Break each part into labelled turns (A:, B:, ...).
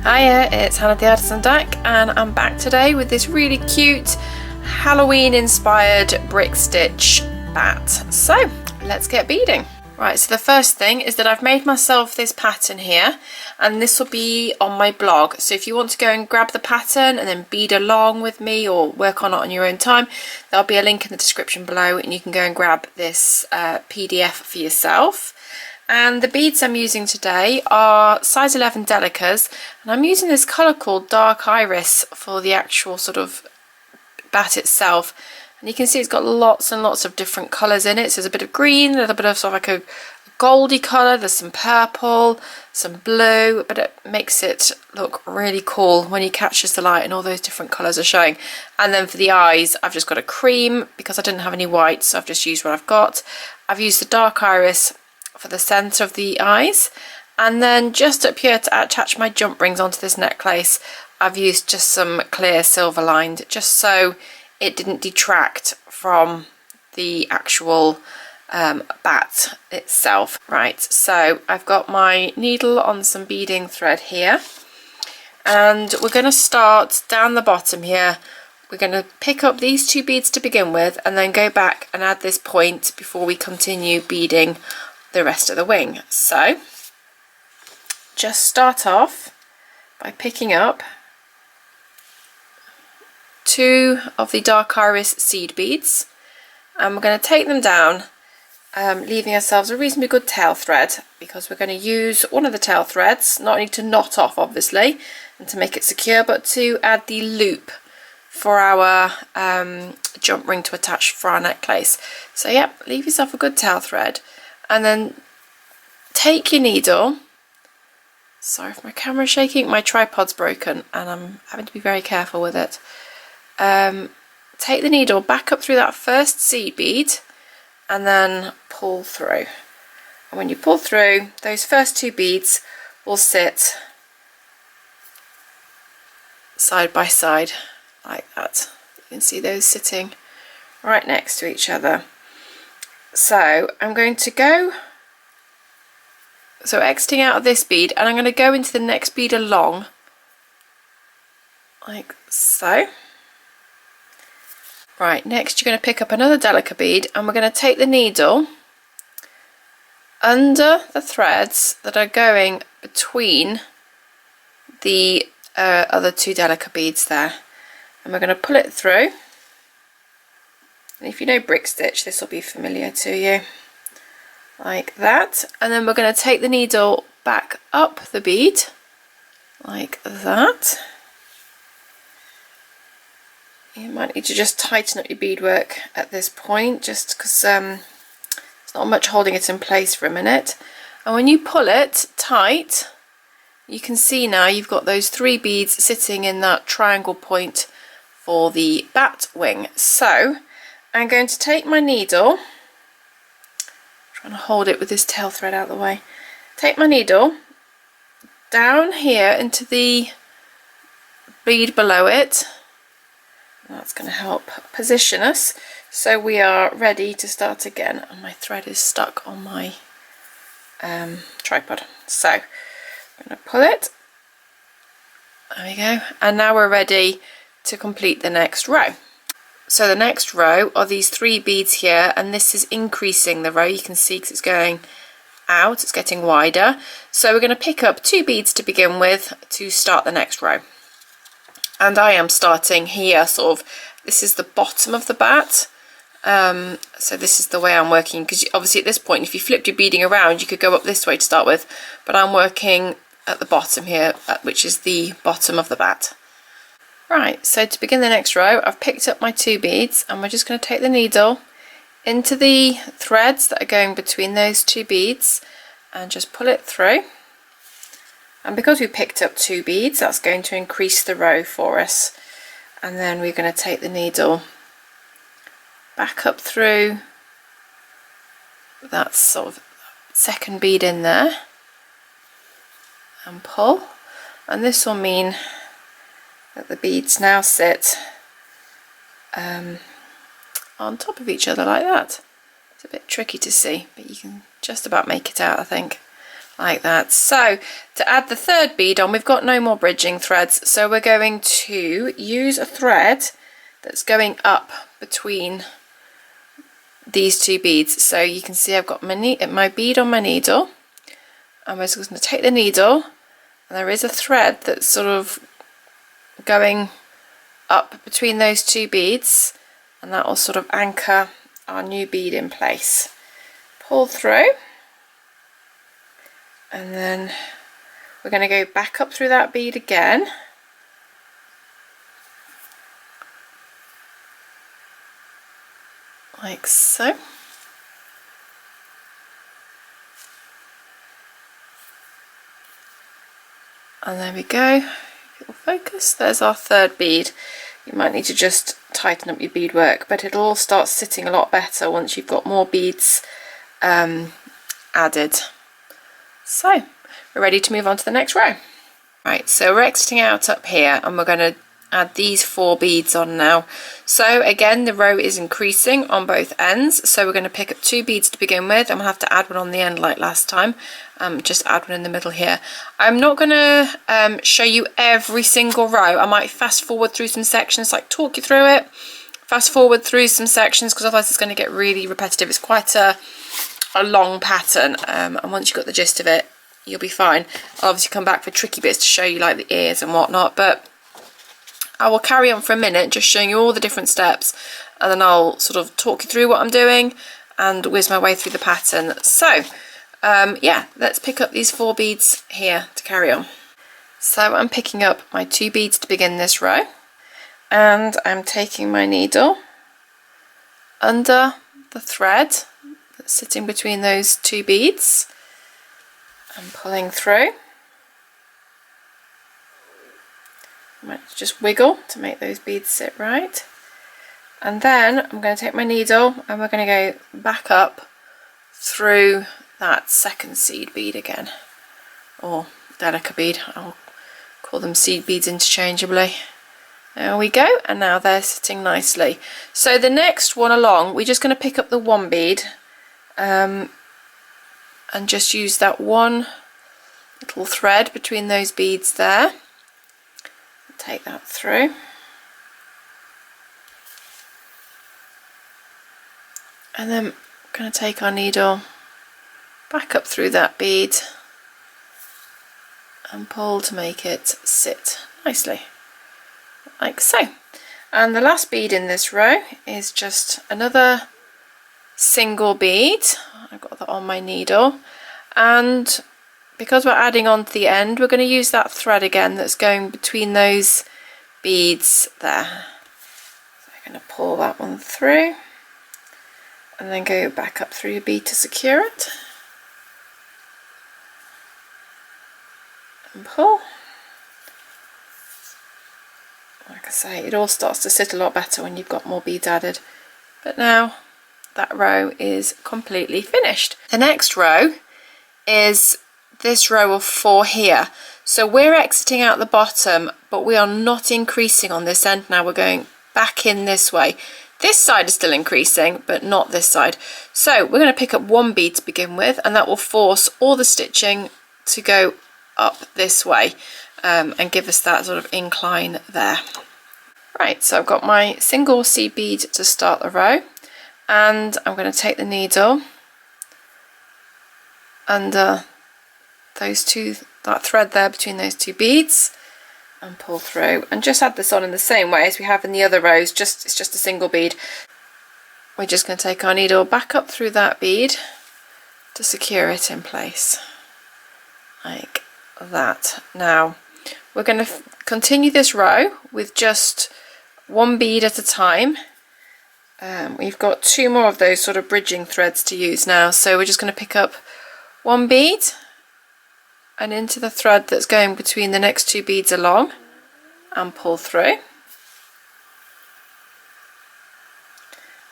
A: Hiya, it's Hannah the Artisan Duck, and I'm back today with this really cute Halloween inspired brick stitch bat. So let's get beading. Right, so the first thing is that I've made myself this pattern here, and this will be on my blog. So if you want to go and grab the pattern and then bead along with me or work on it on your own time, there'll be a link in the description below and you can go and grab this PDF for yourself. And the beads I'm using today are size 11 delicas, and I'm using this colour called Dark Iris for the actual sort of bat itself. And you can see it's got lots and lots of different colours in it. So there's a bit of green, a little bit of sort of like a goldy colour, there's some purple, some blue, but it makes it look really cool when he catches the light and all those different colours are showing. And then for the eyes, I've just got a cream because I didn't have any white, so I've just used what I've got. I've used the Dark Iris for the centre of the eyes, and then just up here to attach my jump rings onto this necklace, I've used just some clear silver lined, just so it didn't detract from the actual bat itself. Right, so I've got my needle on some beading thread here, and we're going to start down the bottom here. We're going to pick up these two beads to begin with and then go back and add this point before we continue beading the rest of the wing. So just start off by picking up two of the Dark Iris seed beads, and we're going to take them down, leaving ourselves a reasonably good tail thread, because we're going to use one of the tail threads not only to knot off obviously and to make it secure, but to add the loop for our jump ring to attach for our necklace. So yep, leave yourself a good tail thread, and then take your needle. Sorry if my camera's shaking, my tripod's broken and I'm having to be very careful with it. Take the needle back up through that first seed bead and then pull through. And when you pull through, those first two beads will sit side by side like that. You can see those sitting right next to each other. So I'm going to go, exiting out of this bead, and I'm going to go into the next bead along like so. Right, next you're going to pick up another delicate bead, and we're going to take the needle under the threads that are going between the other two delicate beads there, and we're going to pull it through. And if you know brick stitch, this will be familiar to you, like that. And then we're going to take the needle back up the bead like that. You might need to just tighten up your beadwork at this point, just because there's not much holding it in place for a minute. And when you pull it tight, you can see now you've got those three beads sitting in that triangle point for the bat wing. So I'm going to take my needle, trying to hold it with this tail thread out of the way, take my needle down here into the bead below it. That's going to help position us so we are ready to start again. And my thread is stuck on my tripod. So I'm going to pull it. There we go. And now we're ready to complete the next row. So the next row are these three beads here, and this is increasing the row. You can see because it's going out, it's getting wider. So we're going to pick up two beads to begin with to start the next row. And I am starting here, sort of, this is the bottom of the bat. So this is the way I'm working, because obviously at this point, if you flipped your beading around, you could go up this way to start with, but I'm working at the bottom here, which is the bottom of the bat. Right, so to begin the next row, I've picked up my two beads, and we're just going to take the needle into the threads that are going between those two beads and just pull it through. And because we picked up two beads, that's going to increase the row for us. And then we're going to take the needle back up through that sort of second bead in there and pull. And this will mean that the beads now sit on top of each other like that. It's a bit tricky to see, but you can just about make it out, I think. like that. So to add the third bead on, we've got no more bridging threads, so we're going to use a thread that's going up between these two beads. So you can see I've got my bead on my needle. I'm just going to take the needle, and there is a thread that's sort of going up between those two beads, and that will sort of anchor our new bead in place. Pull through, and then we're going to go back up through that bead again, like so. And there we go. If it'll focus, there's our third bead. You might need to just tighten up your beadwork, but it'll all start sitting a lot better once you've got more beads added. So we're ready to move on to the next row. Right, so we're exiting out up here, and we're going to add these 4 beads on now. So again, the row is increasing on both ends, so we're going to pick up 2 beads to begin with, and we'll have to add one on the end like last time. Just add one in the middle here. I'm not going to show you every single row. I might fast forward through some sections, like talk you through it, fast forward through some sections, because otherwise it's going to get really repetitive. It's quite a long pattern, and once you've got the gist of it, you'll be fine. I'll obviously come back for tricky bits to show you, like the ears and whatnot, but I will carry on for a minute just showing you all the different steps, and then I'll sort of talk you through what I'm doing and whiz my way through the pattern. So yeah, let's pick up these 4 beads here to carry on. So I'm picking up my 2 beads to begin this row, and I'm taking my needle under the thread that's sitting between those 2 beads and pulling through. I might just wiggle to make those beads sit right, and then I'm going to take my needle and we're going to go back up through that second seed bead again, or delicate bead. I'll call them seed beads interchangeably. There we go, and now they're sitting nicely. So the next one along, we're just going to pick up the 1 bead and just use that 1 little thread between those beads there. Take that through, and then we're going to take our needle back up through that bead and pull to make it sit nicely, like so. And the last bead in this row is just another single bead. I've got that on my needle, and because we're adding on to the end, we're going to use that thread again that's going between those beads there. So I'm going to pull that one through and then go back up through your bead to secure it and pull. Like I say, it all starts to sit a lot better when you've got more beads added. But now that row is completely finished. The next row is this row of 4 here. So we're exiting out the bottom, but we are not increasing on this end now. We're going back in this way. This side is still increasing, but not this side. So we're going to pick up 1 bead to begin with, and that will force all the stitching to go up this way and give us that sort of incline there. Right, so I've got my single seed bead to start the row, and I'm going to take the needle under that thread there between those 2 beads and pull through, and just add this on in the same way as we have in the other rows. It's just a single bead. We're just going to take our needle back up through that bead to secure it in place like that. Now we're going to continue this row with just 1 bead at a time. We've got 2 more of those sort of bridging threads to use now, so we're just going to pick up 1 bead and into the thread that's going between the next 2 beads along and pull through,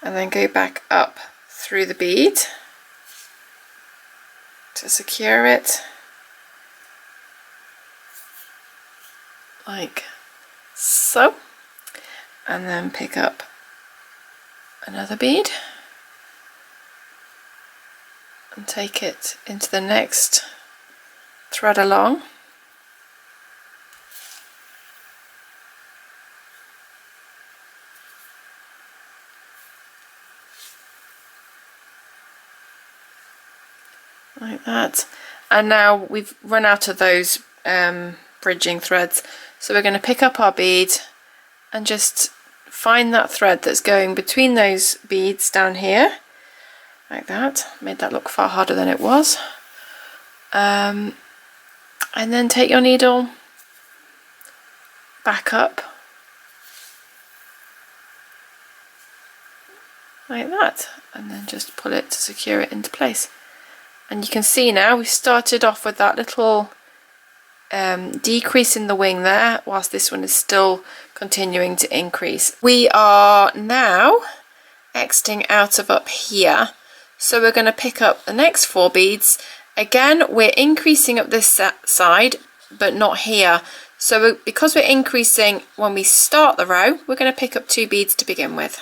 A: and then go back up through the bead to secure it like so, and then pick up another bead and take it into the next thread along. Like that. And now we've run out of those bridging threads, so we're going to pick up our bead and just find that thread that's going between those beads down here, like that. Made that look far harder than it was. And then take your needle back up like that, and then just pull it to secure it into place. And you can see now we started off with that little decrease in the wing there, whilst this one is still continuing to increase. We are now exiting out of up here, so we're going to pick up the next 4 beads. Again, we're increasing up this side but not here, so because we're increasing when we start the row, we're going to pick up 2 beads to begin with.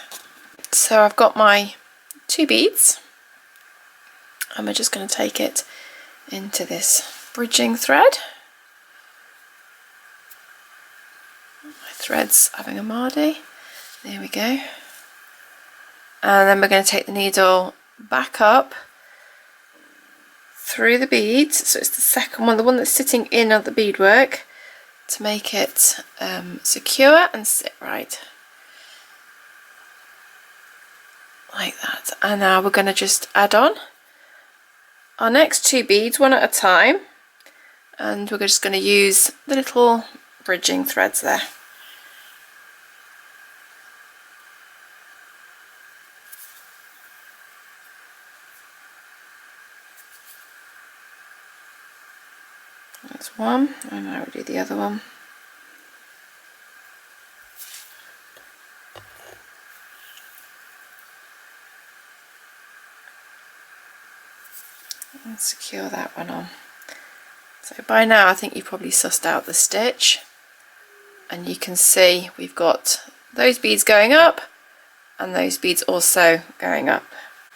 A: So I've got my 2 beads and we're just going to take it into this bridging thread. My thread's having a mardy. There we go. And then we're going to take the needle back up through the beads, so it's the second one, the one that's sitting in of the beadwork, to make it secure and sit right. Like that. And now we're going to just add on our next 2 beads one at a time, and we're just going to use the little bridging threads there. That's one, and now we'll do the other one. And secure that one on. So by now I think you've probably sussed out the stitch, and you can see we've got those beads going up and those beads also going up.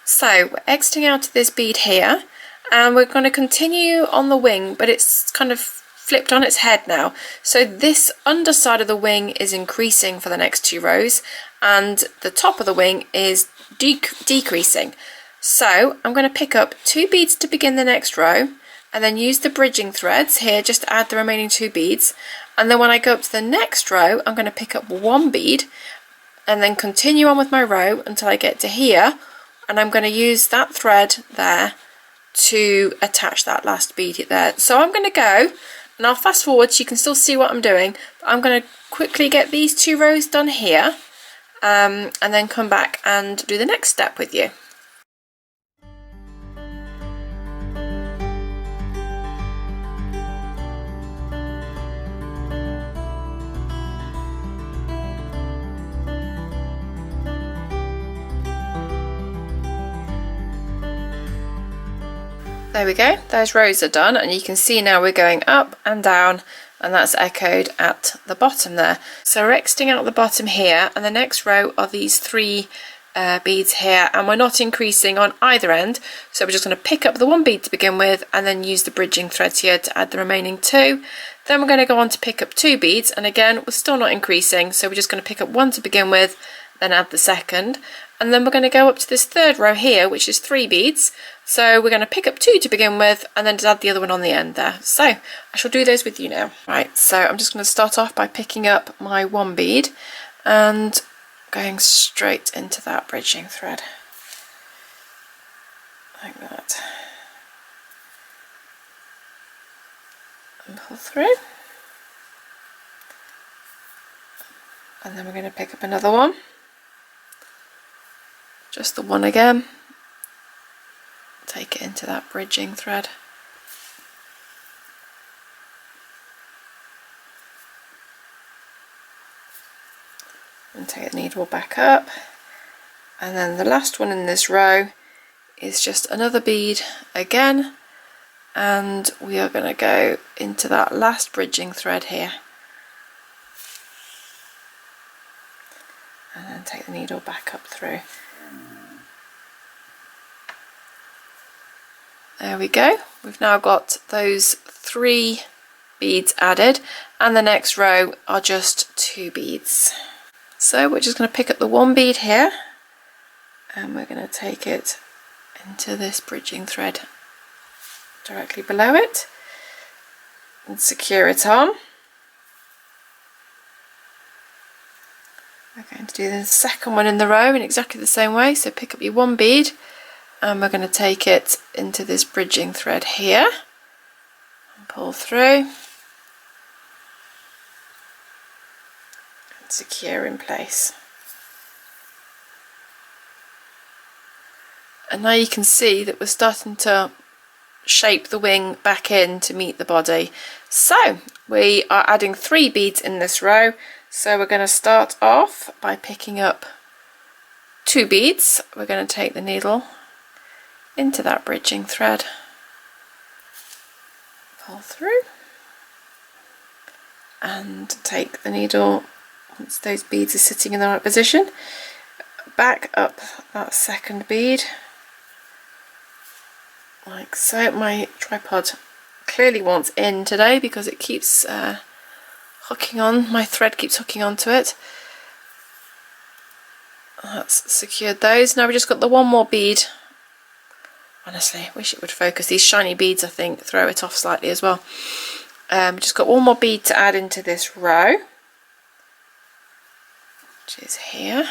A: So we're exiting out of this bead here, and we're going to continue on the wing, but it's kind of flipped on its head now. So this underside of the wing is increasing for the next 2 rows, and the top of the wing is decreasing. So I'm going to pick up 2 beads to begin the next row, and then use the bridging threads here just to add the remaining 2 beads. And then when I go up to the next row, I'm going to pick up 1 bead and then continue on with my row until I get to here, and I'm going to use that thread there to attach that last bead there. So I'm going to go, and I'll fast forward so you can still see what I'm doing. I'm going to quickly get these 2 rows done here, and then come back and do the next step with you. There we go, those rows are done, and you can see now we're going up and down, and that's echoed at the bottom there. So we're exiting out the bottom here, and the next row are these 3 beads here, and we're not increasing on either end, so we're just going to pick up the 1 bead to begin with and then use the bridging threads here to add the remaining 2. Then we're going to go on to pick up 2 beads, and again we're still not increasing, so we're just going to pick up 1 to begin with, then add the second, and then we're going to go up to this 3rd row here, which is 3 beads. So we're going to pick up 2 to begin with, and then just add the other one on the end there. So I shall do those with you now. Right, so I'm just going to start off by picking up my 1 bead and going straight into that bridging thread, like that, and pull through, and then we're going to pick up another one, just the 1 again, take it into that bridging thread, and take the needle back up, and then the last one in this row is just another bead again, and we are going to go into that last bridging thread here, and then take the needle back up through. There we go, we've now got those 3 beads added, and the next row are just 2 beads. So we're just going to pick up the 1 bead here, and we're going to take it into this bridging thread directly below it and secure it on. We're going to do the second one in the row in exactly the same way, so pick up your 1 bead and we're going to take it into this bridging thread here and pull through and secure in place. And now you can see that we're starting to shape the wing back in to meet the body. So we are adding 3 beads in this row, so we're going to start off by picking up 2 beads. We're going to take the needle into that bridging thread, pull through, and take the needle, once those beads are sitting in the right position, back up that second bead like so. My tripod clearly wants in today because it keeps hooking on, my thread keeps hooking onto it. That's secured those. Now we've just got the 1 more bead. Honestly, I wish it would focus. These shiny beads, I think, throw it off slightly as well. Just got 1 more bead to add into this row, which is here,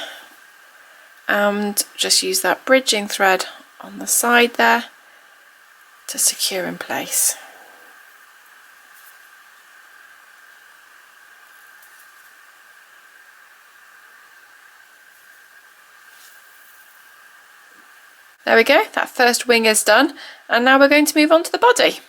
A: and just use that bridging thread on the side there to secure in place. There we go, that first wing is done, and now we're going to move on to the body.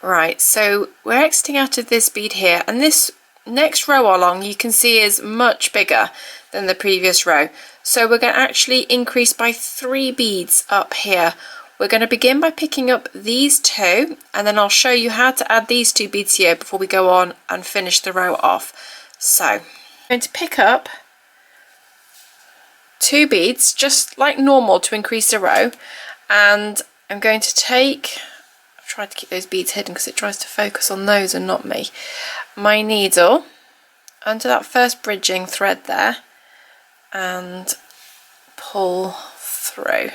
A: Right, so we're exiting out of this bead here, and this next row along you can see is much bigger than the previous row. So we're going to actually increase by 3 beads up here. We're going to begin by picking up these 2, and then I'll show you how to add these 2 beads here before we go on and finish the row off. So I'm going to pick up 2 beads just like normal to increase the row, and I'm going to take, I've tried to keep those beads hidden because it tries to focus on those and not me, my needle under that first bridging thread there and pull through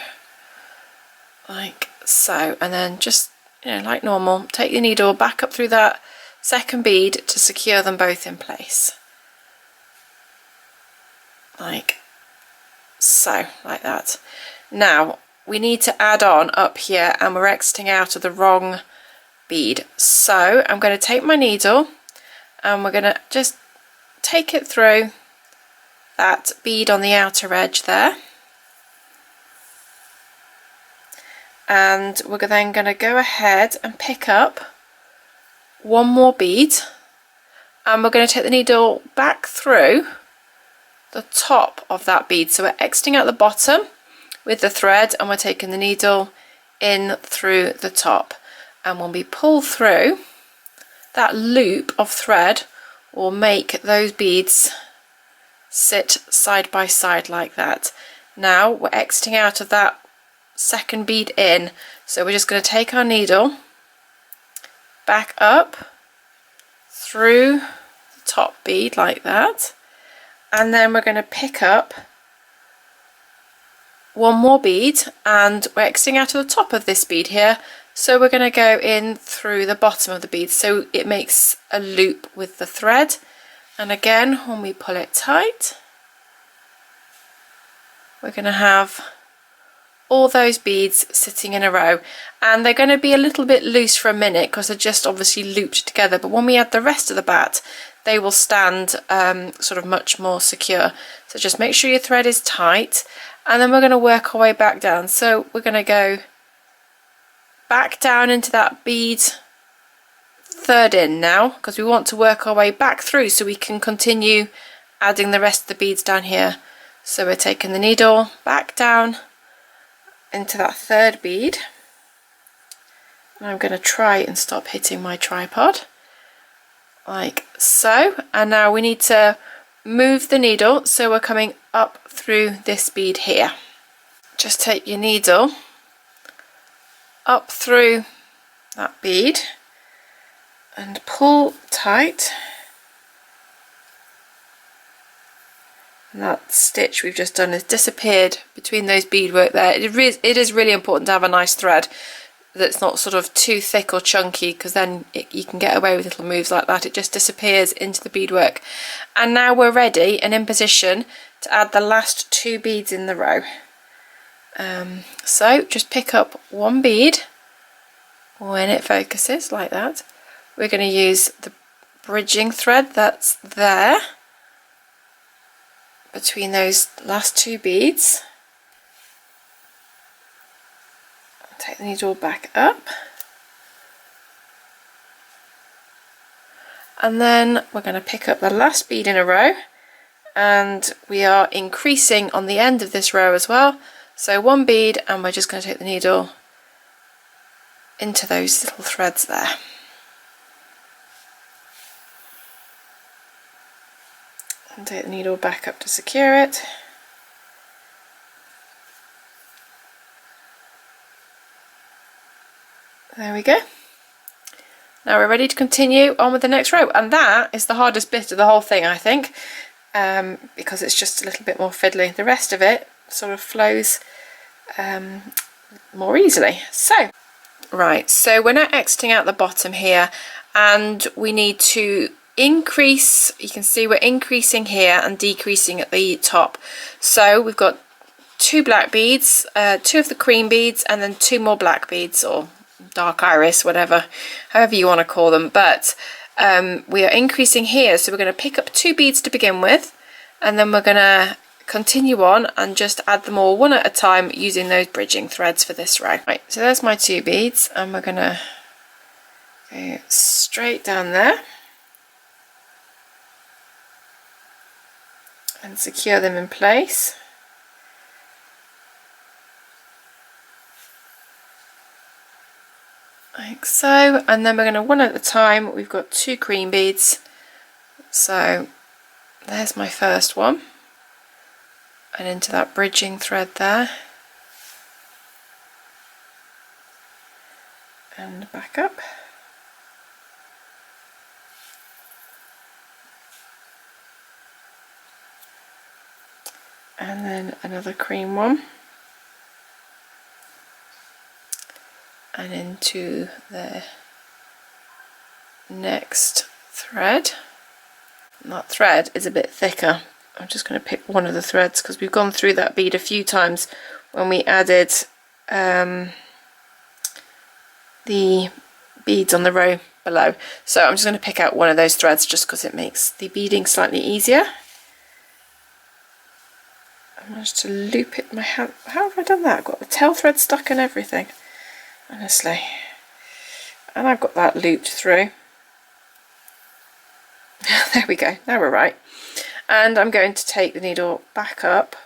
A: like so, and then just, you know, like normal, take the needle back up through that second bead to secure them both in place like so, like that. Now we need to add on up here, and we're exiting out of the wrong bead, so I'm going to take my needle and we're going to just take it through that bead on the outer edge there, and we're then going to go ahead and pick up 1 more bead, and we're going to take the needle back through the top of that bead. So we're exiting out the bottom with the thread, and we're taking the needle in through the top, and when we pull through, that loop of thread will make those beads sit side by side like that. Now we're exiting out of that second bead in, so we're just going to take our needle back up through the top bead like that, and then we're going to pick up 1 more bead, and we're exiting out of the top of this bead here, so we're going to go in through the bottom of the bead so it makes a loop with the thread. And again, when we pull it tight, we're going to have all those beads sitting in a row, and they're going to be a little bit loose for a minute because they're just obviously looped together, but when we add the rest of the bat they will stand sort of much more secure. So just make sure your thread is tight, and then we're going to work our way back down. So we're going to go back down into that bead third in now, because we want to work our way back through so we can continue adding the rest of the beads down here. So we're taking the needle back down into that third bead, and I'm going to try and stop hitting my tripod like so, and now we need to move the needle so we're coming up through this bead here. Just take your needle up through that bead and pull tight. And that stitch we've just done has disappeared between those beadwork there. It is really important to have a nice thread that's not sort of too thick or chunky, because then you can get away with little moves like that. It just disappears into the beadwork. And now we're ready and in position to add the last 2 beads in the row. So just pick up 1 bead when it focuses like that. We're going to use the bridging thread that's there between those last 2 beads. Take the needle back up, and then we're going to pick up the last bead in a row, and we are increasing on the end of this row as well. So 1 bead, and we're just going to take the needle into those little threads there. And take the needle back up to secure it. There we go. Now we're ready to continue on with the next row, and that is the hardest bit of the whole thing, I think, because it's just a little bit more fiddly. The rest of it sort of flows more easily. So, right, so we're now exiting out the bottom here, and we need to increase. You can see we're increasing here and decreasing at the top. So we've got 2 black beads, 2 of the cream beads, and then 2 more black beads, or dark iris, however you want to call them. But we are increasing here, so we're going to pick up 2 beads to begin with, and then we're going to continue on and just add them all one at a time using those bridging threads for this row. Right, so there's my 2 beads, and we're going to go straight down there and secure them in place. Like so, and then we're going to one at a time. We've got 2 cream beads, so there's my first one, and into that bridging thread there, and back up, and then another cream one, and into the next thread. And that thread is a bit thicker. I'm just going to pick one of the threads because we've gone through that bead a few times when we added the beads on the row below. So I'm just going to pick out one of those threads just because it makes the beading slightly easier. I managed to loop it in my hand. How have I done that? I've got the tail thread stuck in everything, honestly. And I've got that looped through. There we go, now we're right. And I'm going to take the needle back up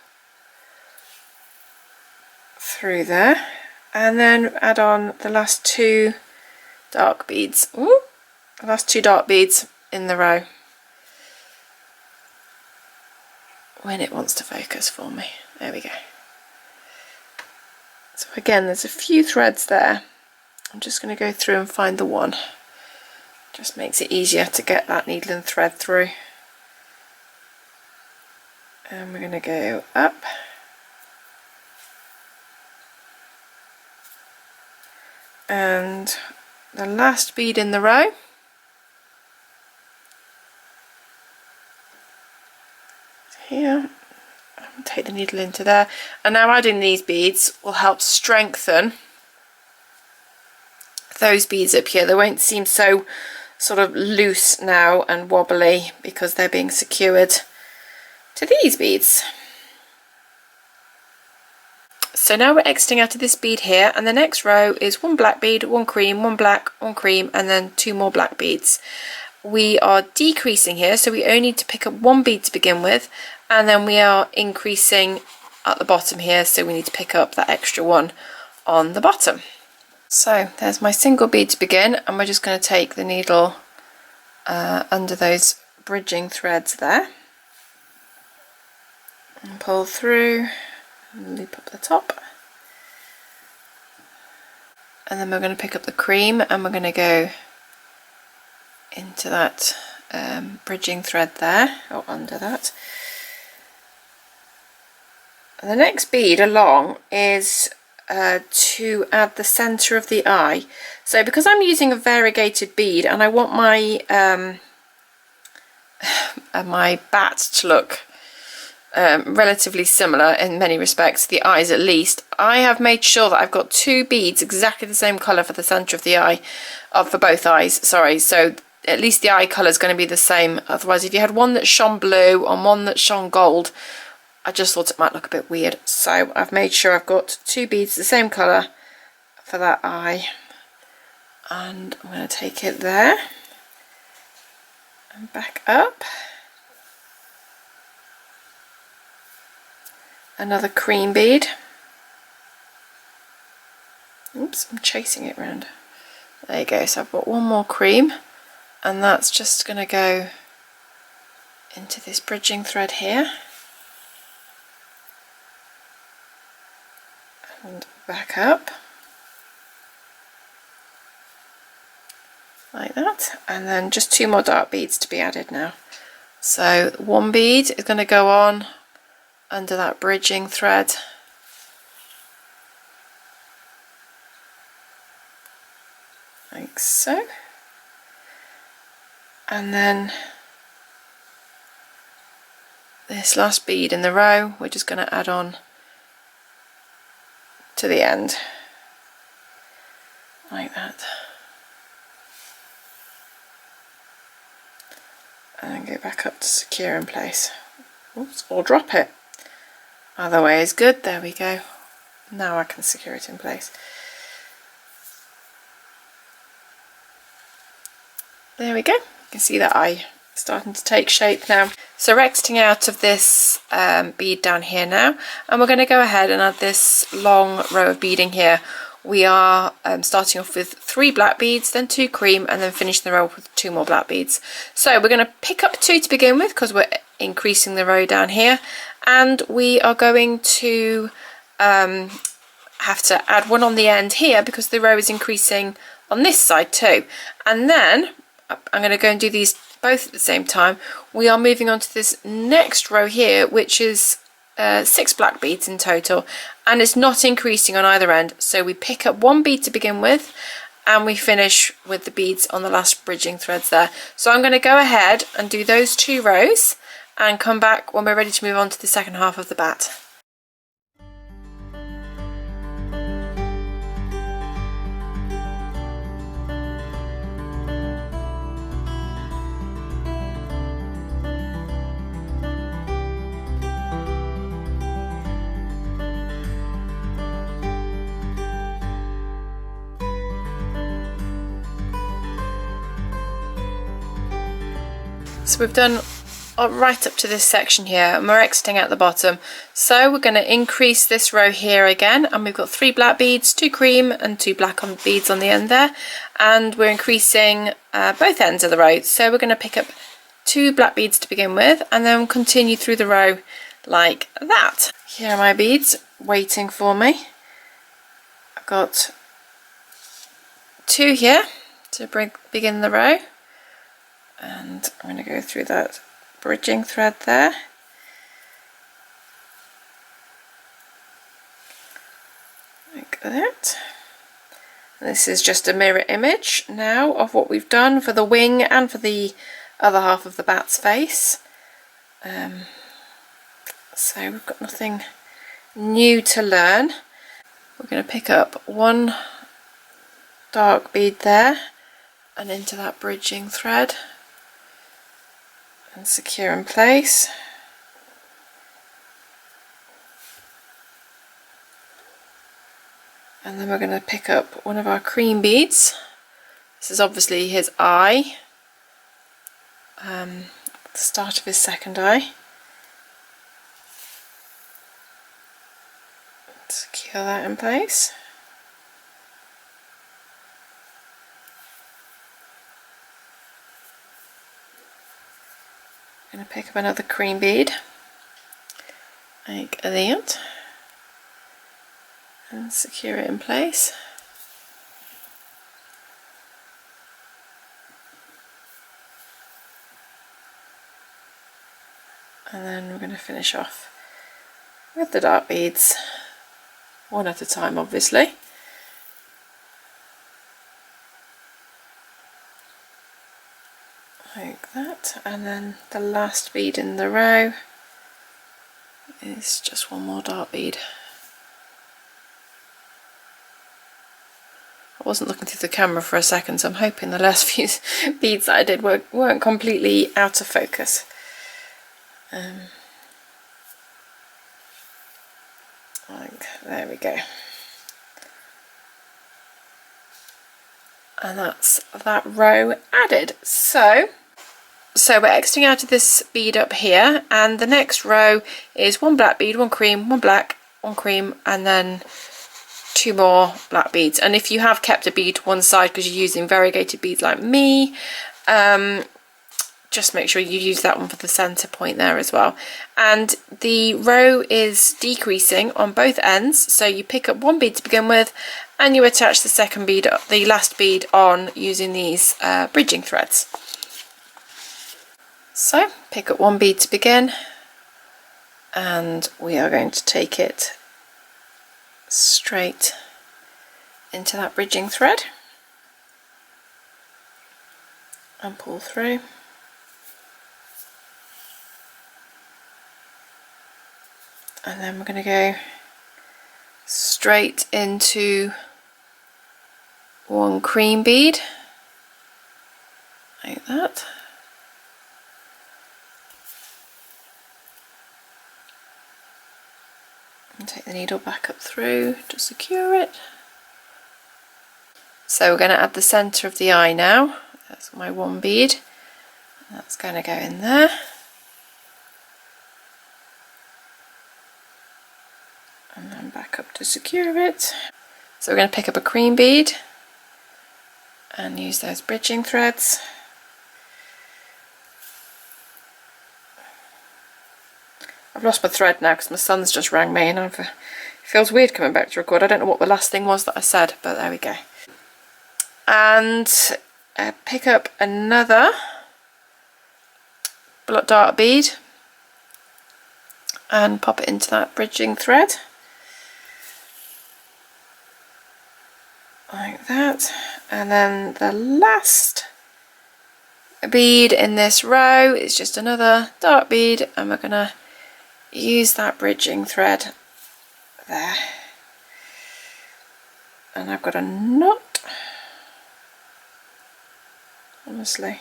A: through there, and then add on the last 2 dark beads. Ooh, the last 2 dark beads in the row when it wants to focus for me. There we go. So again, there's a few threads there. I'm just going to go through and find the one. Just makes it easier to get that needle and thread through. And we're going to go up, and the last bead in the row, here, take the needle into there, and now adding these beads will help strengthen those beads up here. They won't seem so sort of loose now and wobbly because they're being secured to these beads. So now we're exiting out of this bead here, and the next row is 1 black bead, 1 cream, 1 black, 1 cream, and then 2 more black beads. We are decreasing here, so we only need to pick up 1 bead to begin with, and then we are increasing at the bottom here, so we need to pick up that extra one on the bottom. So there's my single bead to begin, and we're just going to take the needle under those bridging threads there and pull through and loop up the top, And then we're going to pick up the cream and we're going to go into that bridging thread there, or under that. And the next bead along is to add the centre of the eye. So because I'm using a variegated bead and I want my my bat to look relatively similar in many respects, the eyes at least, I have made sure that I've got 2 beads exactly the same colour for the centre of the eye, for both eyes, sorry, so at least the eye colour is going to be the same. Otherwise, if you had one that shone blue and one that shone gold, I just thought it might look a bit weird. So I've made sure I've got 2 beads the same colour for that eye, and I'm going to take it there and back up. Another cream bead. Oops, I'm chasing it round. There you go, so I've got one more cream, and that's just going to go into this bridging thread here and back up like that, and then just 2 more dark beads to be added now. So 1 bead is going to go on under that bridging thread, like so, and then this last bead in the row we're just going to add on to the end like that, and then go back up to secure in place. Oops, or drop it. Either way is good. There we go. Now I can secure it in place. There we go. You can see that eye starting to take shape now. So we're exiting out of this bead down here now, and we're going to go ahead and add this long row of beading here. We are starting off with 3 black beads, then 2 cream, and then finishing the row with 2 more black beads. So we're going to pick up 2 to begin with because we're increasing the row down here, and we are going to have to add 1 on the end here because the row is increasing on this side too. And then I'm going to go and do these both at the same time. We are moving on to this next row here, which is 6 black beads in total, and it's not increasing on either end. So we pick up 1 bead to begin with, and we finish with the beads on the last bridging threads there. So I'm going to go ahead and do those 2 rows and come back when we're ready to move on to the second half of the bat. So we've done right up to this section here, and we're exiting at the bottom. So we're going to increase this row here again, and we've got 3 black beads, 2 cream and 2 black beads on the end there, and we're increasing both ends of the row. So we're going to pick up 2 black beads to begin with, and then continue through the row like that. Here are my beads waiting for me. I've got 2 here to begin the row, and I'm going to go through that bridging thread there, like that. And this is just a mirror image now of what we've done for the wing and for the other half of the bat's face. So we've got nothing new to learn. We're going to pick up 1 dark bead there and into that bridging thread and secure in place. And then we're going to pick up 1 of our cream beads. This is obviously his eye, the start of his second eye. Secure that in place. I'm going to pick up another cream bead, like that, and secure it in place. And then we're going to finish off with the dark beads, one at a time obviously. Like that, and then the last bead in the row is just one more dark bead. I wasn't looking through the camera for a second, so I'm hoping the last few beads that I did weren't completely out of focus. There we go. And that's that row added. So we're exiting out of this bead up here, and the next row is one black bead, one cream, one black, one cream, and then two more black beads. And if you have kept a bead to one side because you're using variegated beads like me, just make sure you use that one for the center point there as well. And the row is decreasing on both ends, so you pick up one bead to begin with and you attach the second bead, the last bead, on using these bridging threads. So pick up one bead to begin, and we are going to take it straight into that bridging thread and pull through. And then we're going to go straight into one cream bead, like that. And take the needle back up through to secure it. So we're going to add the centre of the eye now. That's my one bead. That's going to go in there. And then back up to secure it. So we're going to pick up a cream bead and use those bridging threads. I've lost my thread now because my son's just rang me, and it feels weird coming back to record. I don't know what the last thing was that I said, but there we go. And pick up another dark bead and pop it into that bridging thread. Like that. And then the last bead in this row is just another dark bead, and we're going to use that bridging thread there. And I've got a knot. Honestly,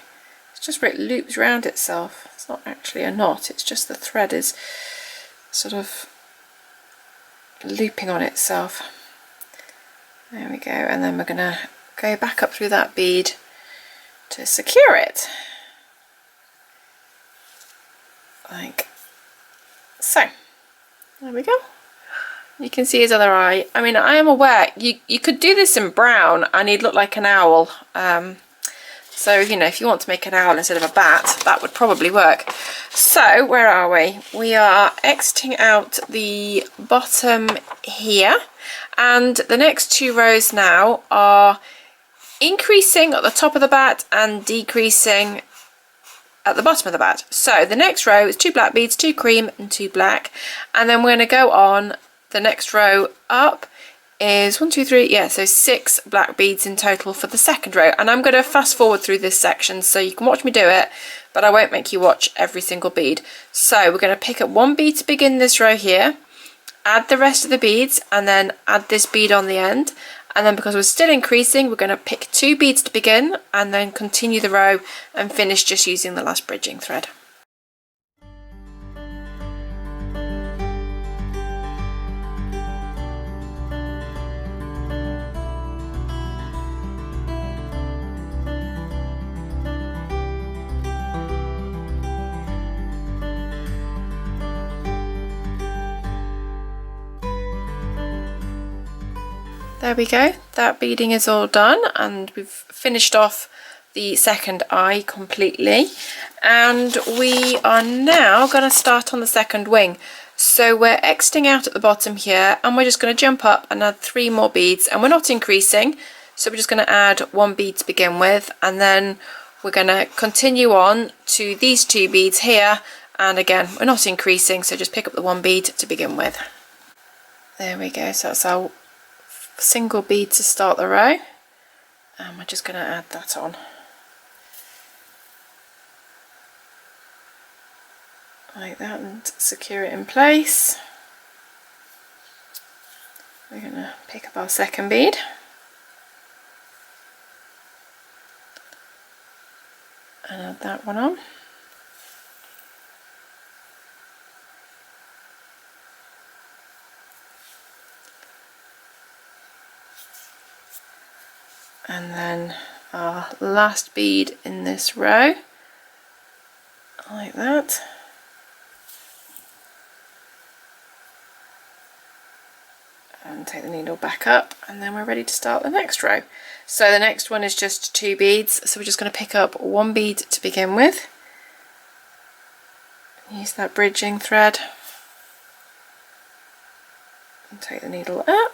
A: it's just where it loops around itself. It's not actually a knot, it's just the thread is sort of looping on itself. There we go, and then we're going to go back up through that bead to secure it, like so. There we go. You can see his other eye. I mean, I am aware you could do this in brown and he'd look like an owl. So, you know, if you want to make an owl instead of a bat, that would probably work. So, where are we? We are exiting out the bottom here. And the next two rows now are increasing at the top of the bat and decreasing at the bottom of the bat. So, the next row is two black beads, two cream and two black. And then we're going to go on the next row up is 1, 2, 3, yeah, so 6 black beads in total for the second row. And I'm going to fast forward through this section so you can watch me do it, but I won't make you watch every single bead. So we're going to pick up one bead to begin this row here, add the rest of the beads, and then add this bead on the end. And then because we're still increasing, we're going to pick 2 beads to begin and then continue the row and finish just using the last bridging thread. There we go, that beading is all done and we've finished off the second eye completely, and we are now going to start on the second wing. So we're exiting out at the bottom here and we're just going to jump up and add 3 more beads, and we're not increasing, so we're just going to add 1 bead to begin with, and then we're going to continue on to these 2 beads here And again, we're not increasing, so just pick up the 1 bead to begin with. There we go, so that's our single bead to start the row, and we're just going to add that on. Like that, and secure it in place. We're going to pick up our second bead. And add that one on. And then our last bead in this row, like that. And take the needle back up, and then we're ready to start the next row. So the next one is just 2 beads, so we're just going to pick up 1 bead to begin with. Use that bridging thread and take the needle up.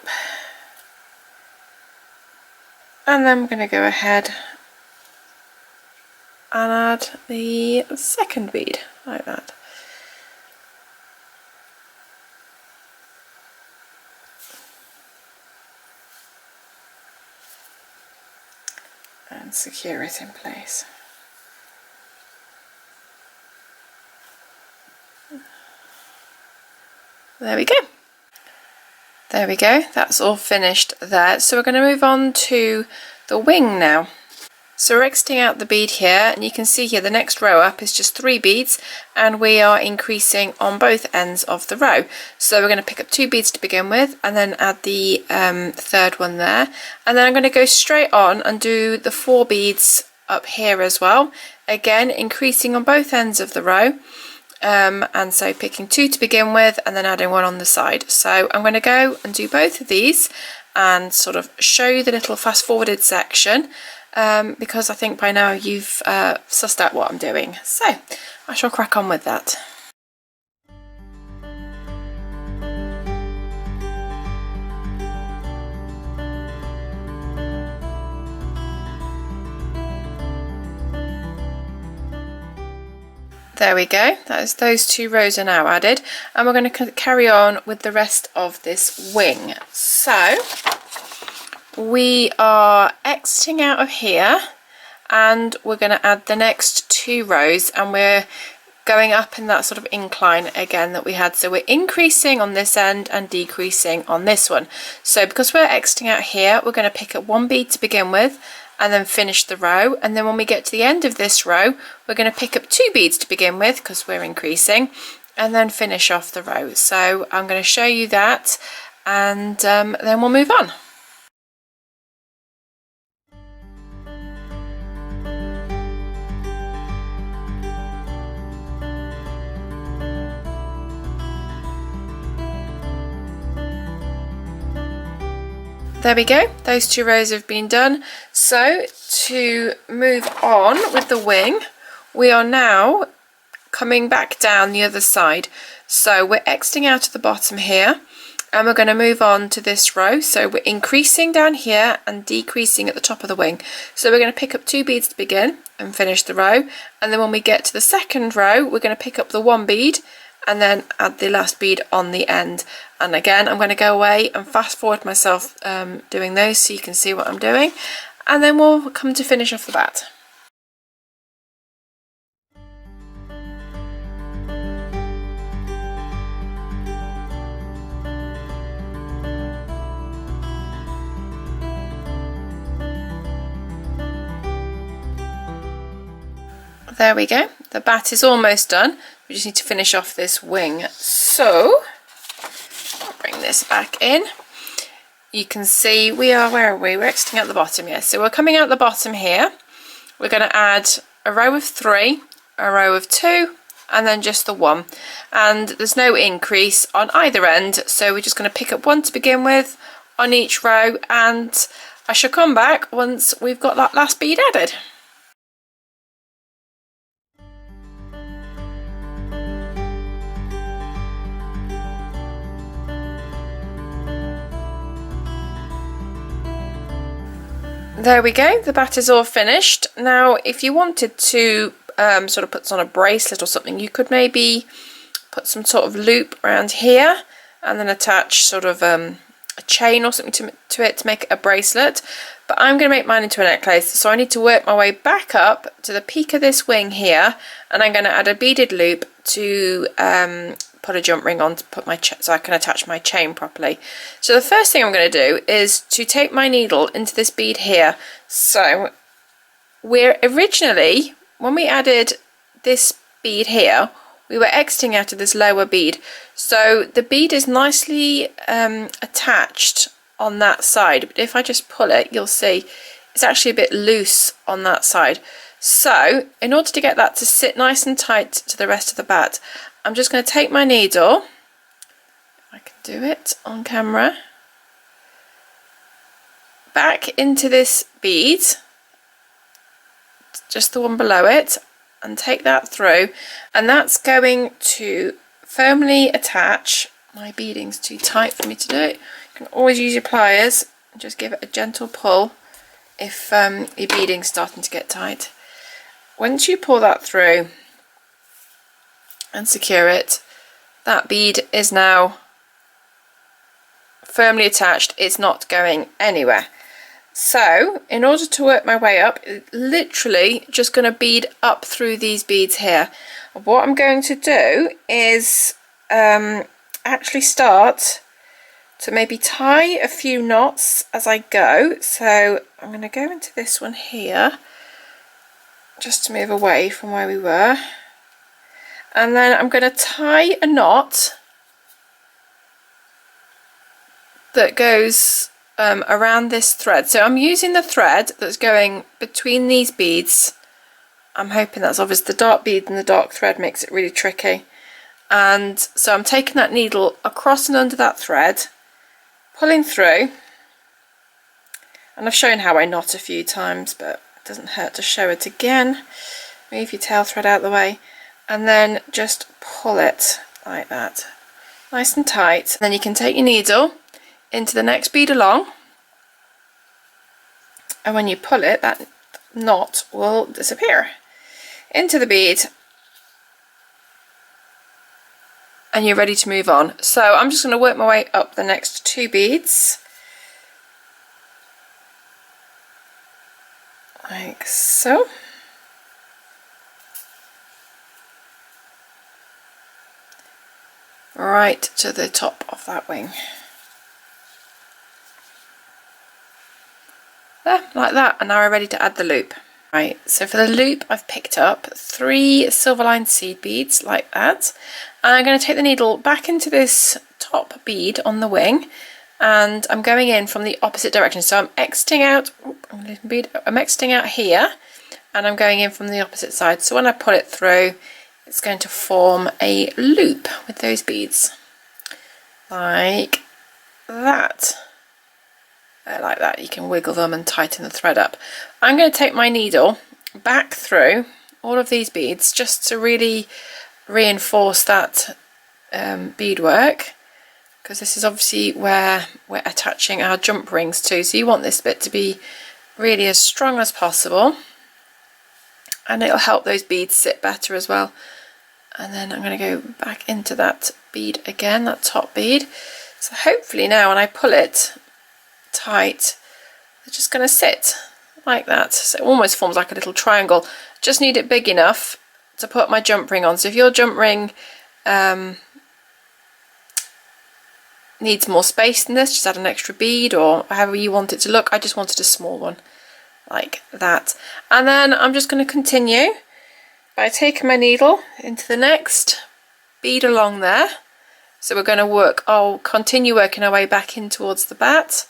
A: And then we're going to go ahead and add the second bead, like that. And secure it in place. There we go. There we go, that's all finished there. So we're going to move on to the wing now. So we're exiting out the bead here, and you can see here the next row up is just 3 beads, and we are increasing on both ends of the row. So we're going to pick up 2 beads to begin with, and then add the third one there, and then I'm going to go straight on and do the 4 beads up here as well, again increasing on both ends of the row. And so picking 2 to begin with, and then adding 1 on the side. So I'm going to go and do both of these and sort of show you the little fast forwarded section, because I think by now you've sussed out what I'm doing. So I shall crack on with that. There we go, those 2 rows are now added, and we're going to carry on with the rest of this wing. So we are exiting out of here, and we're going to add the next 2 rows, and we're going up in that sort of incline again that we had. So we're increasing on this end and decreasing on this one. So because we're exiting out here, we're going to pick up 1 bead to begin with, and then finish the row, and then when we get to the end of this row, we're going to pick up 2 beads to begin with because we're increasing, and then finish off the row. So I'm going to show you that, and then we'll move on. There we go, those 2 rows have been done. So to move on with the wing, we are now coming back down the other side. So we're exiting out of the bottom here, and we're going to move on to this row. So we're increasing down here and decreasing at the top of the wing. So we're going to pick up 2 beads to begin and finish the row, and then when we get to the second row, we're going to pick up the 1 bead and then add the last bead on the end. And again, I'm going to go away and fast forward myself doing those so you can see what I'm doing, and then we'll come to finish off the bat. There we go, the bat is almost done. We just need to finish off this wing. So I'll bring this back in. You can see we are, where are we? We're exiting out the bottom, yes. So we're coming out the bottom here. We're going to add a row of 3, a row of 2, and then just the 1. And there's no increase on either end, so we're just going to pick up 1 to begin with on each row, and I shall come back once we've got that last bead added. There we go, the bat is all finished. Now if you wanted to sort of puts on a bracelet or something, you could maybe put some sort of loop around here and then attach sort of a chain or something to it to make it a bracelet. But I'm going to make mine into a necklace, so I need to work my way back up to the peak of this wing here, and I'm going to add a beaded loop to put a jump ring on to put my so I can attach my chain properly. So the first thing I'm going to do is to take my needle into this bead here. So we're originally, when we added this bead here, we were exiting out of this lower bead, so the bead is nicely attached on that side, but if I just pull it, you'll see it's actually a bit loose on that side. So in order to get that to sit nice and tight to the rest of the bat, I'm just going to take my needle, if I can do it on camera, back into this bead, just the one below it, and take that through, and that's going to firmly attach. My beading's too tight for me to do it. You can always use your pliers and just give it a gentle pull if your beading's starting to get tight. Once you pull that through and secure it, that bead is now firmly attached. It's not going anywhere. So in order to work my way up, literally just going to bead up through these beads here. What I'm going to do is actually start to maybe tie a few knots as I go. So I'm going to go into this one here, just to move away from where we were, and then I'm going to tie a knot that goes around this thread. So I'm using the thread that's going between these beads. I'm hoping that's obvious. The dark bead and the dark thread makes it really tricky. And so I'm taking that needle across and under that thread, pulling through, and I've shown how I knot a few times, but it doesn't hurt to show it again. Move your tail thread out of the way, and then just pull it like that, nice and tight. Then you can take your needle into the next bead along, and when you pull it, that knot will disappear into the bead, and you're ready to move on. So I'm just going to work my way up the next two beads like so. Right to the top of that wing. There, like that, and now we're ready to add the loop. Right, so for the loop I've picked up 3 silver lined seed beads like that, and I'm going to take the needle back into this top bead on the wing, and I'm going in from the opposite direction. So I'm exiting out, I'm exiting out here, and I'm going in from the opposite side. So when I pull it through, it's going to form a loop with those beads like that. Like that. You can wiggle them and tighten the thread up. I'm going to take my needle back through all of these beads just to really reinforce that beadwork, because this is obviously where we're attaching our jump rings to, so you want this bit to be really as strong as possible, and it'll help those beads sit better as well. And then I'm going to go back into that bead again, that top bead. So hopefully now when I pull it tight, they're just going to sit like that. So it almost forms like a little triangle. Just need it big enough to put my jump ring on. So if your jump ring needs more space than this, just add an extra bead or however you want it to look. I just wanted a small one like that. And then I'm just going to continue by taking my needle into the next bead along there. So we're going to work, I'll continue working our way back in towards the bat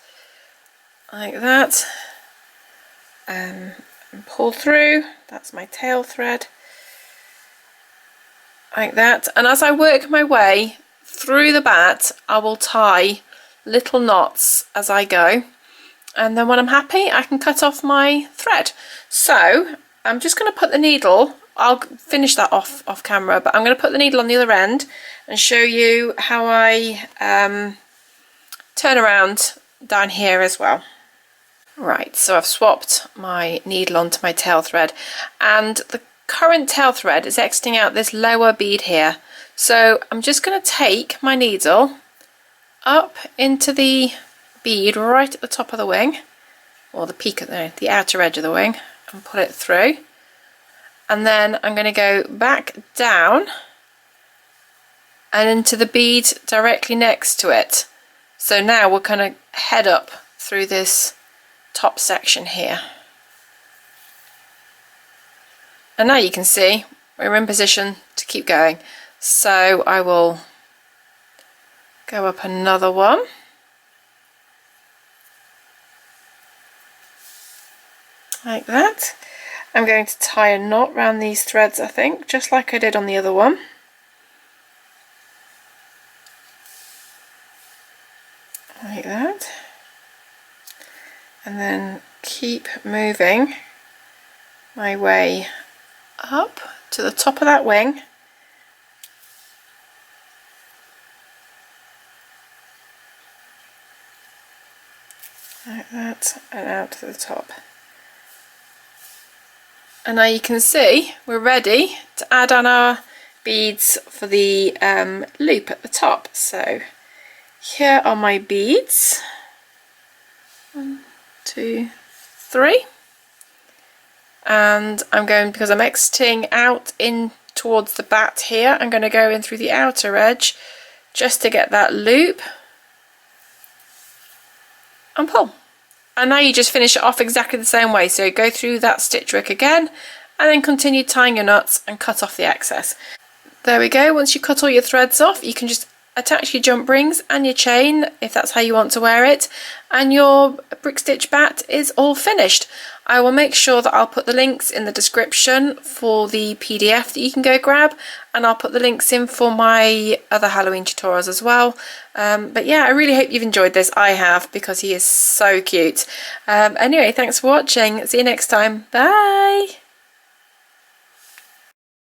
A: like that, and pull through. That's my tail thread like that, and as I work my way through the bat, I will tie little knots as I go, and then when I'm happy I can cut off my thread. So I'm just going to put the needle, I'll finish that off camera, but I'm going to put the needle on the other end and show you how I turn around down here as well. Right, so I've swapped my needle onto my tail thread, and the current tail thread is exiting out this lower bead here. So I'm just going to take my needle up into the bead right at the top of the wing, or the peak of the outer edge of the wing, and pull it through. And then I'm going to go back down and into the bead directly next to it. So now we're kind of head up through this top section here. And now you can see we're in position to keep going. So I will go up another one. Like that. I'm going to tie a knot around these threads, I think, just like I did on the other one. Like that. And then keep moving my way up to the top of that wing. Like that, and out to the top. And now you can see we're ready to add on our beads for the loop at the top. So here are my beads. 1, 2, 3. And I'm going, because I'm exiting out in towards the bat here, I'm going to go in through the outer edge just to get that loop and pull. And now you just finish it off exactly the same way. So go through that stitch work again and then continue tying your knots and cut off the excess. There we go. Once you cut all your threads off, you can just attach your jump rings and your chain if that's how you want to wear it, and your brick stitch bat is all finished. I will make sure that I'll put the links in the description for the PDF that you can go grab, and I'll put the links in for my other Halloween tutorials as well. But yeah, I really hope you've enjoyed this. I have, because he is so cute. Anyway, thanks for watching. See you next time. Bye!